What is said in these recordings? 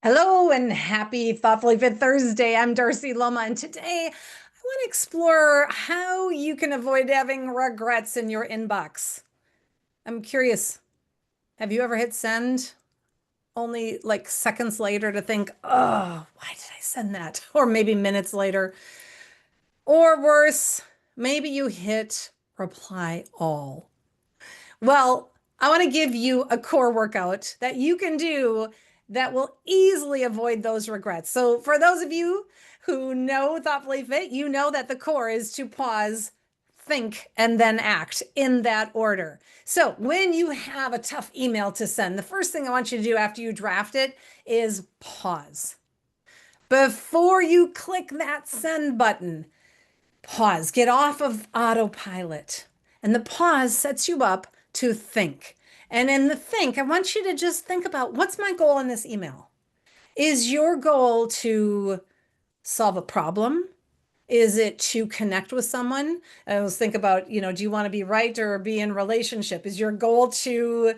Hello and happy Thoughtfully Fit Thursday. I'm Darcy Loma, and today I want to explore how you can avoid having regrets in your inbox. I'm curious, have you ever hit send only like seconds later to think, oh, why did I send that? Or maybe minutes later. Or worse, maybe you hit reply all. Well, I want to give you a core workout that you can do that will easily avoid those regrets. So, for those of you who know Thoughtfully Fit, you know that the core is to pause, think, and then act in that order. So, when you have a tough email to send, the first thing I want you to do after you draft it is pause. Before you click that send button, pause, get off of autopilot. And the pause sets you up to think. And in the think, I want you to just think about what's my goal in this email? Is your goal to solve a problem? Is it to connect with someone? I always think about, do you want to be right or be in relationship? Is your goal to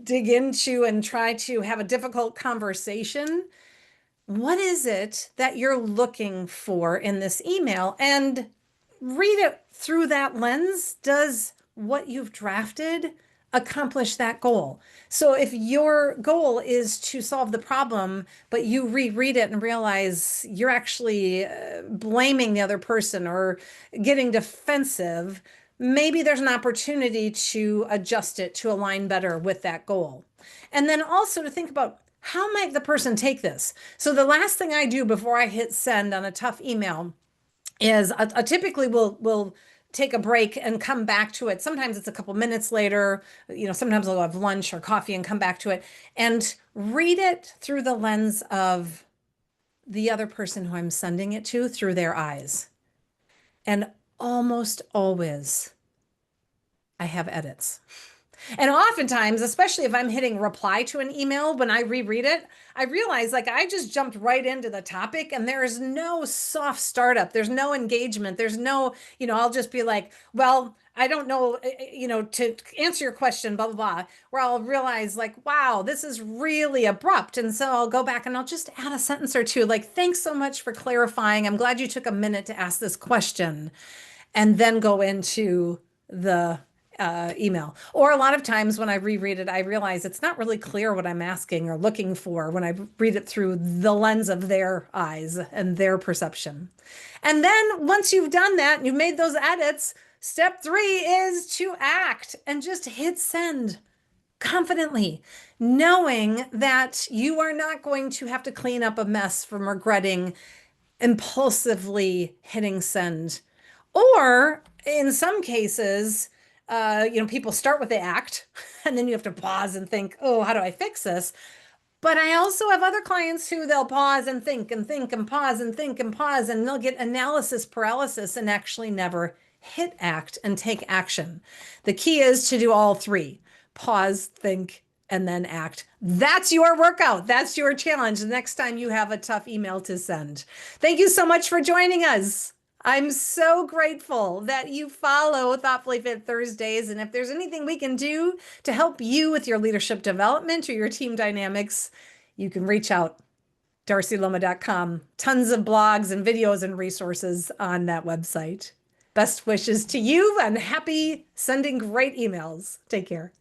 dig into and try to have a difficult conversation? What is it that you're looking for in this email? And read it through that lens. Does what you've drafted accomplish that goal? So if your goal is to solve the problem, but you reread it and realize you're actually blaming the other person or getting defensive, maybe there's an opportunity to adjust it to align better with that goal. And then also to think about how might the person take this? So the last thing I do before I hit send on a tough email is I typically will take a break and come back to it. Sometimes it's a couple minutes later, sometimes I'll have lunch or coffee and come back to it and read it through the lens of the other person who I'm sending it to through their eyes. And almost always I have edits. And oftentimes, especially if I'm hitting reply to an email, when I reread it, I realize like I just jumped right into the topic and there is no soft startup. There's no engagement. There's no, I'll just be like, well, I don't know, to answer your question, blah, blah, blah, where I'll realize like, wow, this is really abrupt. And so I'll go back and I'll just add a sentence or two, like, thanks so much for clarifying. I'm glad you took a minute to ask this question, and then go into the email. Or a lot of times when I reread it, I realize it's not really clear what I'm asking or looking for when I read it through the lens of their eyes and their perception. And then once you've done that and you've made those edits, step 3 is to act and just hit send confidently, knowing that you are not going to have to clean up a mess from regretting impulsively hitting send. Or in some cases, people start with the act and then you have to pause and think, oh, how do I fix this? But I also have other clients who they'll pause and think and think and pause and think and pause, and they'll get analysis paralysis and actually never hit act and take action. The key is to do all three: pause, think, and then act. That's your workout. That's your challenge the next time you have a tough email to send. Thank you so much for joining us. I'm so grateful that you follow Thoughtfully Fit Thursdays. And if there's anything we can do to help you with your leadership development or your team dynamics, you can reach out. DarcyLoma.com. Tons of blogs and videos and resources on that website. Best wishes to you and happy sending great emails. Take care.